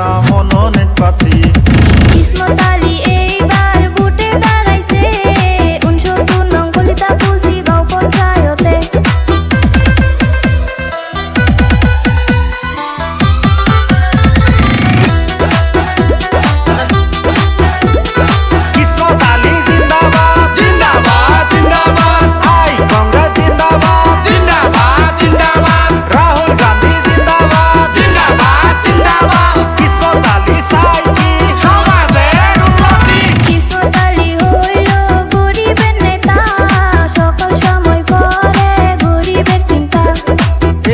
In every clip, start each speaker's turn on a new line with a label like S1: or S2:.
S1: আমরা মনোনয়ন প্রার্থী।
S2: কিসমত আলী এইবার ভোটে দাঁড়াইছে 69 নং কলিতা কুচিগাঁও পঞ্চায়েতে।
S1: কিসমত আলী জিন্দাবাদ
S3: জিন্দাবাদ জিন্দাবাদ
S1: আই কংগ্রেস জিন্দাবাদ
S3: জিন্দাবাদ জিন্দাবাদ
S1: রাহুল গান্ধী জিন্দাবাদ
S3: জিন্দাবাদ জিন্দাবাদ
S1: কিসমত আলী চাই কি
S3: সমাজের উন্নতি।
S2: কিসমত আলী হইল গরিবের নেতা, সকল সময় করে গরিবের চিন্তা।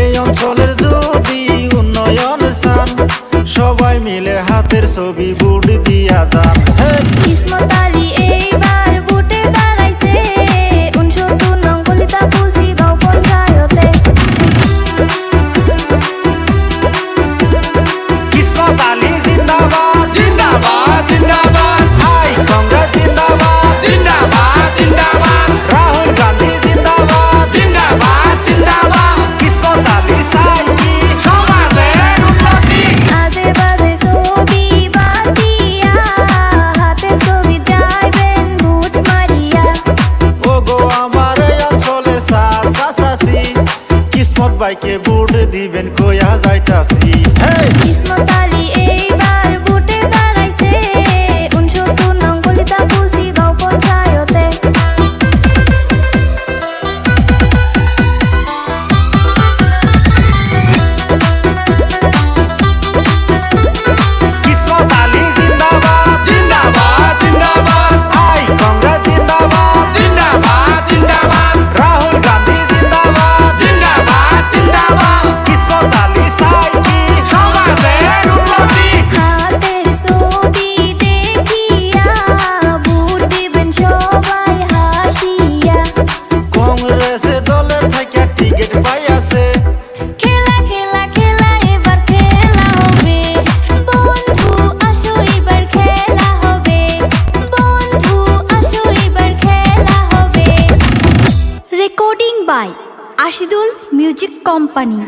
S1: এই অঞ্চলের যদি উন্নয়ন চান সবাই মিলে হাতের ছবি ভোট দিয়া যান।
S2: কিসমত আলী এইবার ভোটে দাঁড়াইছে 69 নং কলিতা কুচিগাঁও পঞ্চায়েতে।
S1: কিসমত আলী জিন্দাবাদ
S3: জিন্দাবাদ জিন্দাবাদ
S1: আই কংগ্রেস জিন্দাবাদ
S3: জিন্দাবাদ জিন্দাবাদ
S1: রাহুল গান্ধী জিন্দাবাদ
S3: জিন্দাবাদ জিন্দাবাদ
S1: কিসমত আলী চাই কি
S3: সমাজের উন্নতি।
S2: আজে বাজে ছবি বাদ দিয়া হাতে ছবি যাইবেন ভোট মারিয়া।
S1: ওগো আমার এই অঞ্চলের চাচি কিসমত বাইকে ভোট দিবেন কইয়া যাইতাছি।
S2: কিসমত আলী এইবার ভোটে দাঁড়াইছে 69 নং কলিতা কুচিগাঁও পঞ্চায়েতে।
S1: কিসমত আলী জিন্দাবাদ
S3: জিন্দাবাদ জিন্দাবাদ
S1: আই কংগ্রেস জিন্দাবাদ
S3: জিন্দাবাদ জিন্দাবাদ
S1: রাহুল গান্ধী জিন্দাবাদ
S3: জিন্দাবাদ জিন্দাবাদ
S1: কিসমত আলী চাই কি
S3: সমাজের উন্নতি।
S2: হাতের ছবি দেখিয়া ভোট দিবেন সবাই হাসিয়া।
S1: কংগ্রেসে দলের থেকে টিকিট পাইয়াছে
S2: খেলা খেলা খেলা এবার খেলা হবে, বন্ধু আসো এবার খেলা হবে, বন্ধু আসো এবার খেলা হবে। Recording by Ashidul music company.